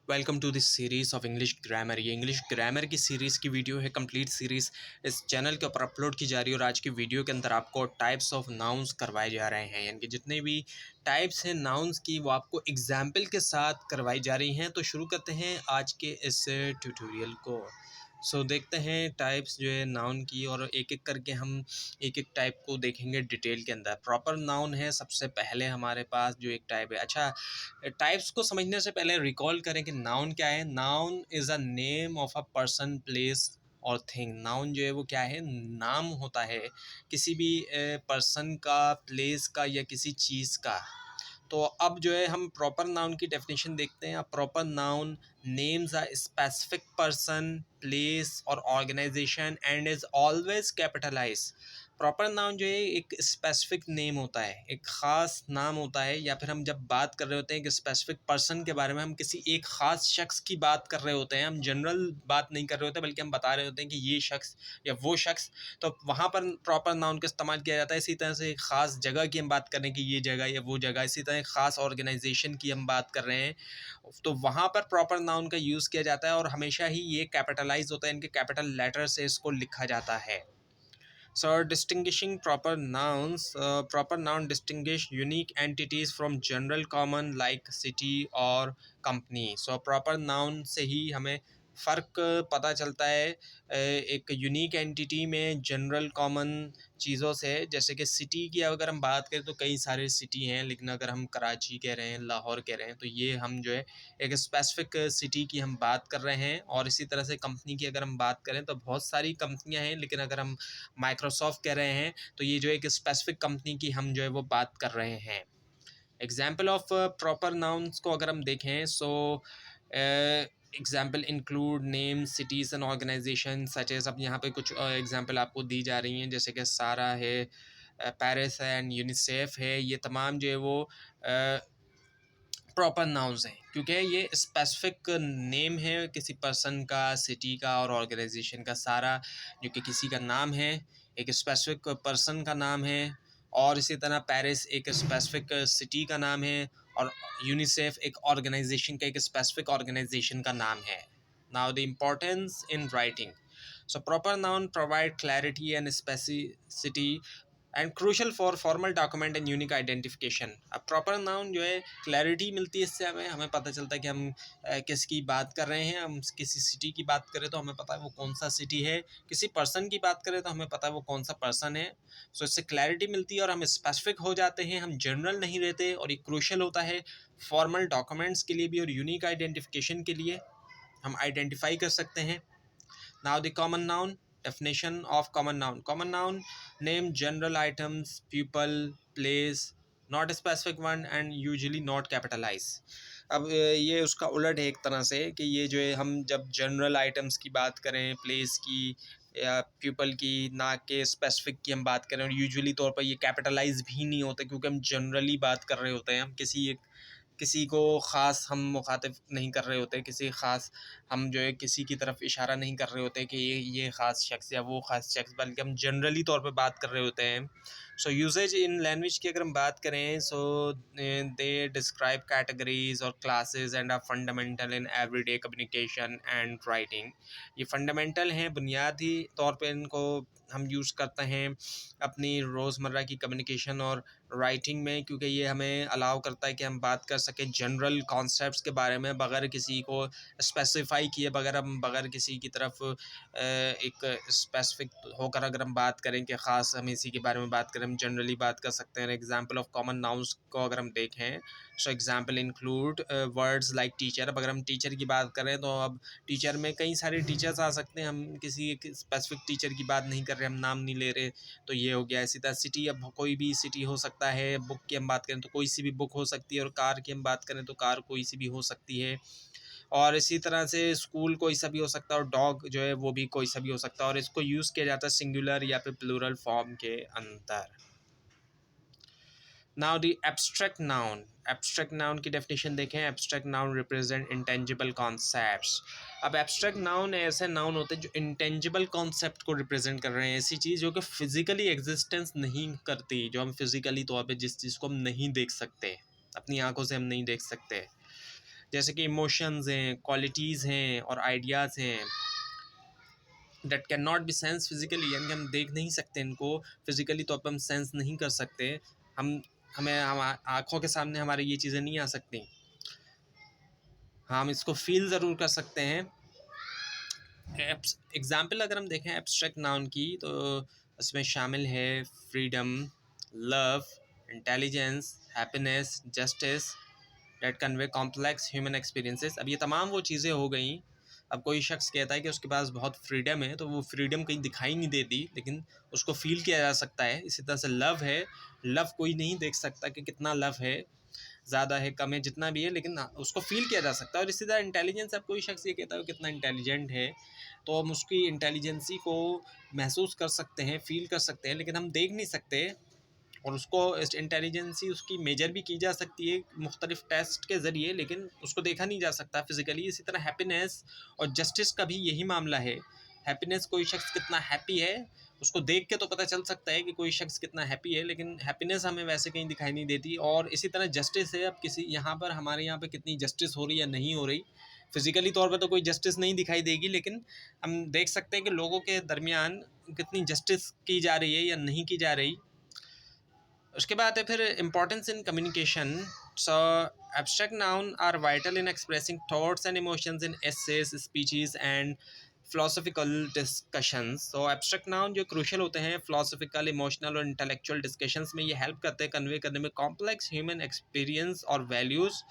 Welcome to this series of English grammar. ये English grammar की series की video है, कंप्लीट सीरीज़ इस चैनल के ऊपर अपलोड की जा रही है। और आज की वीडियो के अंदर आपको टाइप्स ऑफ नाउन्स करवाए जा रहे हैं, यानी कि जितने भी टाइप्स हैं नाउन्स की वो आपको एग्जाम्पल के साथ करवाई जा रही हैं। तो शुरू करते हैं आज के इस ट्यूटोरियल को। देखते हैं टाइप्स जो है नाउन की, और एक एक करके हम एक एक टाइप को देखेंगे डिटेल के अंदर। प्रॉपर नाउन है सबसे पहले हमारे पास जो एक टाइप है। अच्छा, टाइप्स को समझने से पहले रिकॉल करें कि नाउन क्या है। Noun is a name of a person, place और थिंग। नाउन जो है वो क्या है, नाम होता है किसी भी पर्सन का, प्लेस का या किसी चीज़ का। तो अब जो है हम प्रॉपर नाउन की डेफिनेशन देखते हैं। अब proper noun names a specific person, place और organization and is always capitalize. Proper noun जो है एक स्पेसिफिक नेम होता है, एक ख़ास नाम होता है। या फिर हम जब बात कर रहे होते हैं कि स्पेसिफिक पर्सन के बारे में, हम किसी एक ख़ास शख्स की बात कर रहे होते हैं, हम जनरल बात नहीं कर रहे होते, बल्कि हम बता रहे होते हैं कि ये शख्स या वो शख्स। तो वहाँ पर प्रॉपर नाउन का इस्तेमाल किया जाता है। इसी तरह से एक ख़ास जगह की हम बात करें कि ये जगह या वो जगह, इसी तरह एक ख़ास ऑर्गेनाइजेशन की हम बात कर रहे हैं, तो वहाँ पर प्रॉपर नाउन का यूज़ किया जाता है। और हमेशा ही ये कैपिटलाइज होता है, इनके कैपिटल लेटर से इसको लिखा जाता है। So, distinguishing proper nouns, proper noun distinguish unique entities from general common like city और company. So, proper noun से ही हमें फ़र्क पता चलता है एक यूनिक एंटिटी में जनरल कॉमन चीज़ों से। जैसे कि सिटी की अगर हम बात करें तो कई सारे सिटी हैं, लेकिन अगर हम कराची कह रहे हैं, लाहौर कह रहे हैं, तो ये हम जो है एक स्पेसिफिक सिटी की हम बात कर रहे हैं। और इसी तरह से कंपनी की अगर हम बात करें तो बहुत सारी कंपनियां हैं, लेकिन अगर हम माइक्रोसॉफ्ट कह रहे हैं तो ये जो एक स्पेसिफिक कंपनी की हम जो है वो बात कर रहे हैं। एग्जाम्पल ऑफ प्रॉपर नाउन्स को अगर हम देखें, example include name, cities and organisation such as. अब यहाँ पे कुछ एग्जाम्पल आपको दी जा रही हैं, जैसे कि सारा है, पेरिस है एंड यूनिसेफ है। ये तमाम जो है वो प्रॉपर नाउन्स हैं, क्योंकि ये स्पेसिफिक नेम है किसी पर्सन का, सिटी का और ऑर्गेनाइजेशन का। सारा जो कि किसी का नाम है, एक स्पेसिफिक पर्सन का नाम है। और इसी तरह पेरिस एक स्पेसिफिक सिटी का नाम है, और यूनिसेफ एक ऑर्गेनाइजेशन का, एक स्पेसिफिक ऑर्गेनाइजेशन का नाम है। Now the importance in writing. So proper noun provide clarity and specificity and crucial for formal document and unique identification. अब प्रॉपर नाउन जो है, क्लैरिटी मिलती है इससे, हमें पता चलता है कि हम किसकी बात कर रहे हैं। हम किसी सिटी की बात करें तो हमें पता है वो कौन सा सिटी है, किसी पर्सन की बात करें तो हमें पता है वो कौन सा पर्सन है। सो इससे क्लैरिटी मिलती है और हम स्पेसिफिक हो जाते हैं, हम जनरल नहीं रहते। और ये क्रूशल होता है फॉर्मल डॉक्यूमेंट्स के लिए भी और यूनिक आइडेंटिफिकेशन के लिए, हम आइडेंटिफाई कर सकते हैं। Now the common noun. Definition of common noun. Common noun name general items, people, place, not a specific one and usually not capitalized. अब ये उसका उलट है एक तरह से, कि ये जो है हम जब जनरल आइटम्स की बात करें, प्लेस की या पीपल की, ना के स्पेसिफिक की हम बात करें, और यूजुअली तौर पर ये कैपिटलाइज भी नहीं होता, क्योंकि हम जनरली बात कर रहे होते हैं। हम किसी को ख़ास हम मुखातिब नहीं कर रहे होते, किसी ख़ास हम जो है किसी की तरफ इशारा नहीं कर रहे होते कि ये ख़ास शख्स या वो ख़ास शख्स, बल्कि हम जनरली तौर पे बात कर रहे होते हैं। सो यूसेज इन लैंग्वेज की अगर हम बात करें, दे डिस्क्राइब कैटेगरीज और classes and are fundamental in everyday communication and writing. ये फंडामेंटल हैं, बुनियादी तौर पे इनको हम यूज़ करते हैं अपनी रोज़मर्रा की कम्युनिकेशन और राइटिंग में, क्योंकि ये हमें अलाउ करता है कि हम बात कर सकें जनरल कॉन्सेप्ट्स के बारे में, बगैर किसी को स्पेसिफाई किए, बगैर किसी की तरफ एक स्पेसिफिक होकर अगर हम बात करें कि ख़ास हम इसी के बारे में बात करें, हम जनरली बात कर सकते हैं। एग्जाम्पल ऑफ कॉमन नाउन्स को अगर हम देखें, so example include words like teacher. अब अगर हम टीचर की बात करें तो अब टीचर में कई सारे टीचर्स आ सकते हैं, हम किसी एक स्पेसिफिक टीचर की बात नहीं कर रहे, हम नाम नहीं ले रहे, तो ये हो गया। इसी तरह सिटी, अब कोई भी सिटी हो सकता है। बुक की हम बात करें तो कोई सी भी बुक हो सकती है, और कार की हम बात करें तो कार कोई सी भी हो सकती है। और इसी तरह से स्कूल कोई सा भी हो सकता है, और डॉग जो है वो भी कोई सा भी हो सकता है। और इसको यूज़ किया जाता है सिंगुलर या फिर प्लूरल फॉर्म के अंदर। Now the abstract noun. Abstract noun की डेफिनेशन देखें। Abstract noun represent intangible concepts. अब एब्स्ट्रैक्ट नाउन ऐसे नाउन होते हैं जो इंटेंजिबल कॉन्सेप्ट को रिप्रेजेंट कर रहे हैं, ऐसी चीज़ जो कि फिजिकली एग्जिस्टेंस नहीं करती, जो हम फिजिकली तौर पे जिस चीज़ को हम नहीं देख सकते, अपनी आंखों से हम नहीं देख सकते। जैसे कि इमोशंस हैं, क्वालिटीज़ हैं और आइडियाज़ हैं, date can not B sense physically, यानी कि हम देख नहीं सकते इनको फिजिकली, तो अब हम सेंस नहीं कर सकते, हम आँखों के सामने हमारे ये चीज़ें नहीं आ सकती। हाँ, हम इसको फील ज़रूर कर सकते हैं। एग्जाम्पल अगर हम देखें एब्स्ट्रैक्ट नाउन की, तो उसमें शामिल है freedom, love, intelligence, happiness, justice, that convey complex human experiences. अब ये तमाम वो चीज़ें हो गई। अब कोई शख्स कहता है कि उसके पास बहुत फ्रीडम है, तो वो फ्रीडम कहीं दिखाई नहीं देती, लेकिन उसको फील किया जा सकता है। इसी तरह से लव है, लव कोई नहीं देख सकता कि कितना लव है, ज़्यादा है, कम है, जितना भी है, लेकिन उसको फील किया जा सकता है। और इसी तरह इंटेलिजेंस, अब कोई शख्स ये कहता है कितना इंटेलिजेंट है, तो हम उसकी इंटेलिजेंसी को महसूस कर सकते हैं, फील कर सकते हैं, लेकिन हम देख नहीं सकते। और उसको इंटेलिजेंसी उसकी मेजर भी की जा सकती है मुख्तलिफ टेस्ट के ज़रिए, लेकिन उसको देखा नहीं जा सकता फिज़िकली। इसी तरह हैप्पीनेस और जस्टिस का भी यही मामला है। हैप्पीनेस, कोई शख्स कितना हैप्पी है उसको देख के तो पता चल सकता है कि कोई शख्स कितना हैप्पी है, लेकिन हैप्पीनेस हमें वैसे कहीं दिखाई नहीं देती। और इसी तरह जस्टिस है, अब किसी यहाँ पर हमारे यहाँ पे कितनी जस्टिस हो रही है या नहीं हो रही, फिज़िकली तौर पे तो कोई जस्टिस नहीं दिखाई देगी, लेकिन हम देख सकते हैं कि लोगों के दरमियान कितनी जस्टिस की जा रही है या नहीं की जा रही। उसके बाद है फिर importance in communication. So abstract noun are vital in expressing thoughts and emotions in essays, speeches and philosophical discussions। तो एब्स्ट्रैक्ट नाउन जो क्रूशल होते हैं philosophical, इमोशनल और इंटेलेक्चुअल डिस्कशंस में, ये हेल्प करते हैं कन्वे करने में कॉम्प्लेक्स ह्यूमन एक्सपीरियंस और values.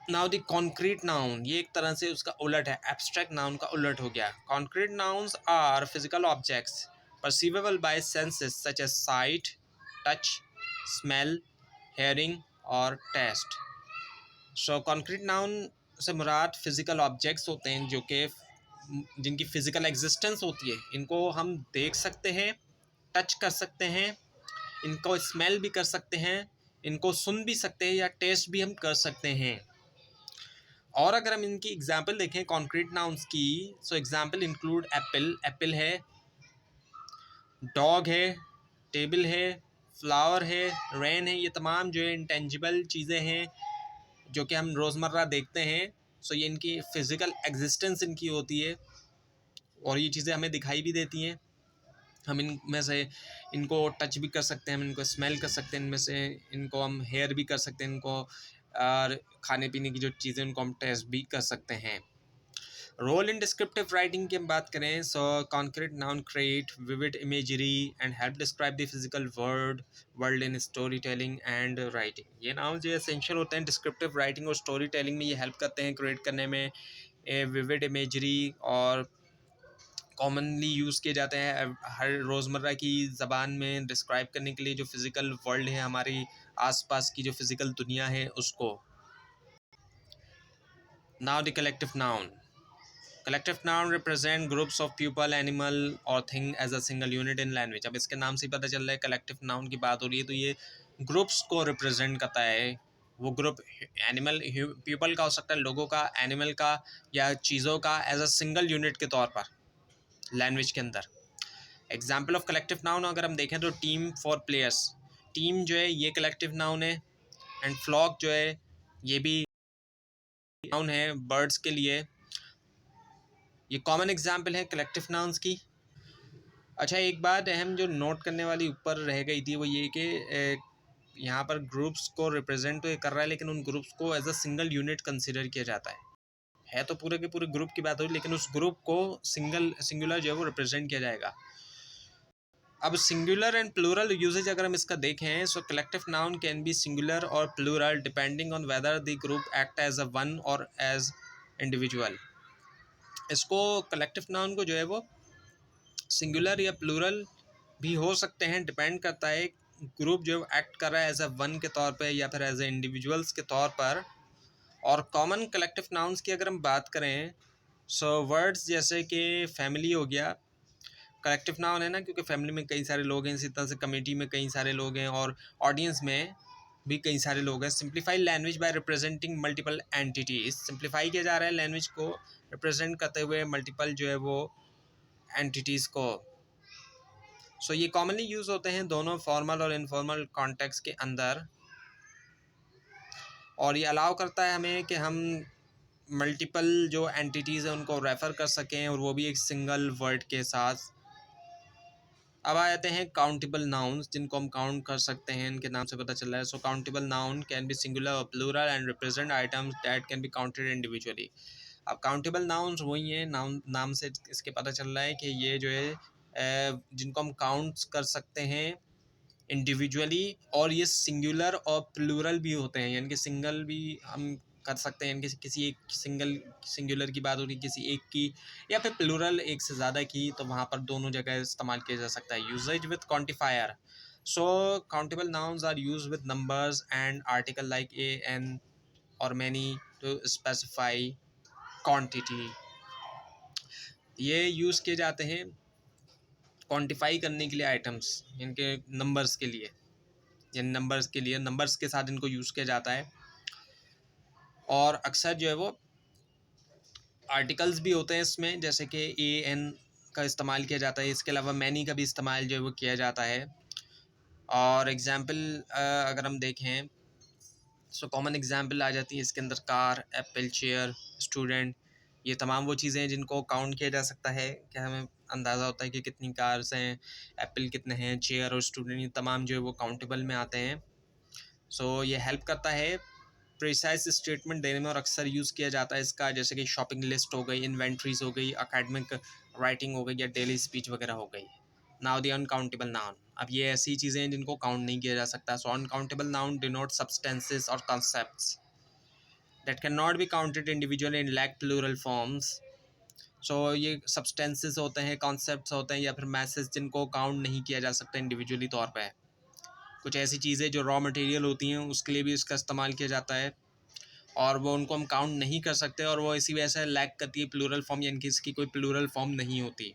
Now the concrete noun, ये एक तरह से उसका उलट है, एब्स्ट्रैक्ट नाउन का उलट हो गया। Concrete nouns are physical objects perceivable by senses such as sight, touch, smell, hearing और taste। सो कॉन्क्रीट नाउन से मुराद फिज़िकल ऑब्जेक्ट्स होते हैं जो कि जिनकी फ़िज़िकल एग्जिस्टेंस होती है। इनको हम देख सकते हैं, टच कर सकते हैं, इनको स्मेल भी कर सकते हैं, इनको सुन भी सकते हैं या टेस्ट भी हम कर सकते हैं। और अगर हम इनकी एग्जांपल देखें कॉन्क्रीट नाउन्स की, सो एग्जांपल इंक्लूड एप्पल, एप्पल है, डॉग है, टेबल है, फ्लावर है, रेन है। ये तमाम जो है इंटेंजिबल चीज़ें हैं जो कि हम रोज़मर्रा देखते हैं। सो ये इनकी फ़िज़िकल एग्जिस्टेंस इनकी होती है और ये चीज़ें हमें दिखाई भी देती हैं। हम इनमें से इनको टच भी कर सकते हैं, हम इनको स्मेल कर सकते हैं, इनमें से इनको हम हेयर भी कर सकते हैं, इनको और खाने पीने की जो चीज़ें उनको हम टेस्ट भी कर सकते हैं। रोल इन डिस्क्रिप्टिव राइटिंग की हम बात करें, so concrete noun create vivid imagery and help describe the physical world in story telling and writing. ये नाउन जो एसेंशियल होते हैं डिस्क्रिप्टिव राइटिंग और स्टोरी टेलिंग में, ये हेल्प करते हैं क्रिएट करने में विविड इमेजरी, और कॉमनली यूज़ किए जाते हैं हर रोज़मर्रा की ज़बान में डिस्क्राइब करने के लिए जो फिज़िकल वर्ल्ड है, हमारी आसपास की जो फिज़िकल दुनिया है उसको। Now the collective noun. Collective noun represent groups of people, animal और thing as a single unit in language. अब इसके नाम से पता चल रहा है कलेक्टिव नाउन की बात हो रही है, तो ये ग्रुप्स को रिप्रेजेंट करता है। वो ग्रुप एनिमल पीपल का हो सकता है, लोगों का, एनिमल का या चीज़ों का, एज अ सिंगल यूनिट के तौर पर लैंग्वेज के अंदर। एग्जाम्पल ऑफ कलेक्टिव नाउन अगर हम देखें तो टीम फॉर प्लेयर्स, टीम जो है ये कलेक्टिव नाउन है। एंड फ्लॉक जो है ये भी नाउन है बर्ड्स के लिए। ये कॉमन एग्जाम्पल है कलेक्टिव नाउन्स की। अच्छा, एक बात अहम जो नोट करने वाली ऊपर रह गई थी वो ये कि यहाँ पर ग्रुप्स को रिप्रेजेंट तो ये कर रहा है, लेकिन उन ग्रुप्स को as a single unit consider किया जाता है तो पूरे के पूरे ग्रुप की बात हो रही, लेकिन उस ग्रुप को सिंगुलर जो है वो रिप्रेजेंट किया जाएगा। अब सिंगुलर एंड प्लूरल यूजेज अगर हम इसका देखें, so collective noun can be singular और plural depending on whether the group act as a one और एज इंडिविजुअल। इसको कलेक्टिव नाउन को जो है वो सिंगुलर या प्लूरल भी हो सकते हैं, डिपेंड करता है ग्रुप जो एक्ट कर रहा है एज अ वन के तौर पे या फिर एज ए इंडिविजुअल्स के तौर पर। और कॉमन कलेक्टिव नाउन्स की अगर हम बात करें, सो वर्ड्स जैसे कि फैमिली हो गया, कलेक्टिव नाउन है ना, क्योंकि फैमिली में कई सारे लोग हैं, इसी तरह से कमेटी में कई सारे लोग हैं और ऑडियंस में भी कई सारे लोग हैं। Simplify language by representing multiple entities, simplify किया जा रहा है लैंग्वेज को रिप्रेजेंट करते हुए मल्टीपल जो है वो एंटिटीज़ को। सो ये कॉमनली यूज़ होते हैं दोनों फॉर्मल और इनफॉर्मल कॉन्टेक्स्ट के अंदर। और ये अलाउ करता है हमें कि हम मल्टीपल जो एंटिटीज़ हैं उनको रेफ़र कर सकें, और वो भी एक सिंगल वर्ड के साथ। अब आ जाते हैं काउंटेबल नाउन्स, जिनको हम काउंट कर सकते हैं, इनके नाम से पता चल रहा है। So countable noun can be singular और plural and represent items that can be counted individually. अब काउंटेबल नाउन्स वही हैं, नाम से इसके पता चल रहा है कि ये जो है जिनको हम काउंट कर सकते हैं इंडिविजुअली, और ये सिंगुलर और प्लूरल भी होते हैं, यानी कि सिंगल भी हम कर सकते हैं, यानी कि किसी एक सिंगुलर की बात हो रही किसी एक की, या फिर प्लूरल एक से ज़्यादा की, तो वहाँ पर दोनों जगह इस्तेमाल किया जा सकता है। Uses with quantifier. So countable nouns are use with numbers and article like a an और मैनी टू स्पेसिफाई क्वांटिटी। ये यूज़ किए जाते हैं क्वांटिफाई करने के लिए आइटम्स, इनके नंबर्स के लिए, यानी नंबर्स के साथ इनको यूज़ किया जाता है। और अक्सर जो है वो आर्टिकल्स भी होते हैं इसमें, जैसे कि ए एन का इस्तेमाल किया जाता है। इसके अलावा मैनी का भी इस्तेमाल जो है वो किया जाता है। और एग्ज़ाम्पल अगर हम देखें, सो कॉमन एग्ज़ाम्पल आ जाती है इसके अंदर कार, एप्पल, चेयर, स्टूडेंट। ये तमाम वो चीज़ें हैं जिनको काउंट किया जा सकता है, कि हमें अंदाज़ा होता है कि कितनी कार्स हैं, एप्पल कितने हैं, चेयर और स्टूडेंट, ये तमाम जो है वो काउंटेबल में आते हैं। सो ये हेल्प करता है प्रिसाइज स्टेटमेंट देने में, और अक्सर यूज़ किया जाता है इसका, जैसे कि शॉपिंग लिस्ट हो गई, इन्वेंट्रीज हो गई, अकेडमिक राइटिंग हो गई, या डेली स्पीच वगैरह हो गई। Now the uncountable noun. अब ये ऐसी चीज़ें हैं जिनको काउंट नहीं किया जा सकता। So uncountable noun denote substances और concepts that can not be counted individually in lack plural forms. So ये सब्सटेंसेस होते हैं, कॉन्सेप्ट्स होते हैं, या फिर मैसेज जिनको काउंट नहीं किया जा सकता इंडिविजुअली तौर पर। कुछ ऐसी चीज़ें जो रॉ मटेरियल होती हैं उसके लिए भी इसका इस्तेमाल किया जाता है, और वो उनको हम काउंट नहीं कर सकते, और वो इसी वजह से लैक करती है प्लूरल फॉर्म, यानी कि इसकी कोई प्लूरल फॉर्म नहीं होती।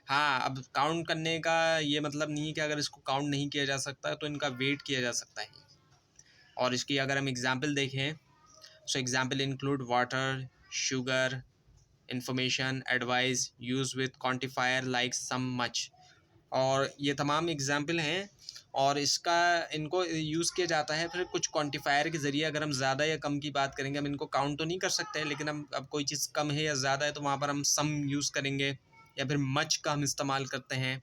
हाँ, अब काउंट करने का ये मतलब नहीं है कि अगर इसको काउंट नहीं किया जा सकता तो इनका वेट किया जा सकता है। और इसकी अगर हम एग्जांपल देखें, सो example include water, sugar, information, advice, use with quantifier like some, much. और ये तमाम एग्जाम्पल हैं, और इसका इनको यूज़ किया जाता है फिर कुछ क्वांटिफायर के ज़रिए। अगर हम ज़्यादा या कम की बात करेंगे, हम इनको काउंट तो नहीं कर सकते, लेकिन हम अब कोई चीज़ कम है या ज़्यादा है तो वहाँ पर हम सम यूज़ करेंगे, या फिर मच का हम इस्तेमाल करते हैं।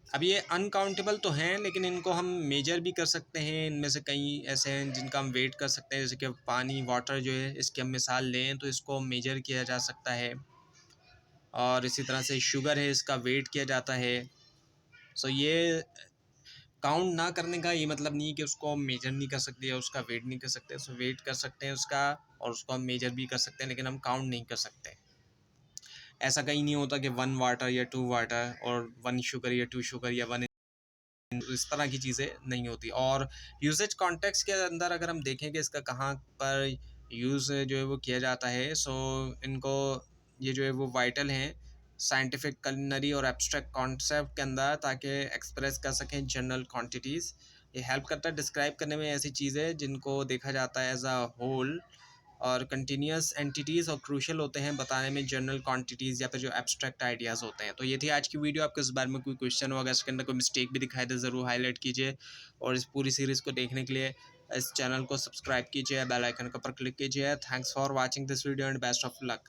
अब ये अनकाउंटेबल तो हैं, लेकिन इनको हम मेजर भी कर सकते हैं। इनमें से कई ऐसे हैं जिनका हम वेट कर सकते हैं, जैसे कि पानी, वाटर जो है, इसकी हम मिसाल लें तो इसको मेजर किया जा सकता है। और इसी तरह से शुगर है, इसका वेट किया जाता है। सो ये काउंट ना करने का ये मतलब नहीं है कि उसको हम मेजर नहीं कर सकते या उसका वेट नहीं कर सकते। सो वेट कर सकते हैं उसका, और उसको हम मेजर भी कर सकते हैं, लेकिन हम काउंट नहीं कर सकते। ऐसा कहीं नहीं होता कि 1 वाटर या 2 वाटर, और 1 शुगर या 2 शुगर, या 1 इस तरह की चीज़ें नहीं होती। और यूसेज कॉन्टेक्स्ट के अंदर अगर हम देखें कि इसका कहाँ पर यूज़ जो है वो किया जाता है, सो इनको ये जो है वो वाइटल हैं साइंटिफिक, कलिनरी और एब्स्ट्रैक्ट कॉन्सेप्ट के अंदर, ताकि एक्सप्रेस कर सकें जनरल क्वांटिटीज़। ये हेल्प करता है डिस्क्राइब करने में ऐसी चीज़ें जिनको देखा जाता है एज अ होल, और कंटिन्यूस एंटिटीज़, और क्रूशल होते हैं बताने में जनरल क्वांटिटीज़ या फिर जो एब्स्ट्रैक्ट आइडियाज़ होते हैं। तो ये थी आज की वीडियो। आपको इस बारे में कोई क्वेश्चन हो, अगर इसके अंदर कोई मिस्टेक भी दिखाई दे ज़रूर हाईलाइट कीजिए, और इस पूरी सीरीज़ को देखने के लिए इस चैनल को सब्सक्राइब कीजिए, बेल आइकन के ऊपर क्लिक कीजिए। Thanks for watching this video and best of luck.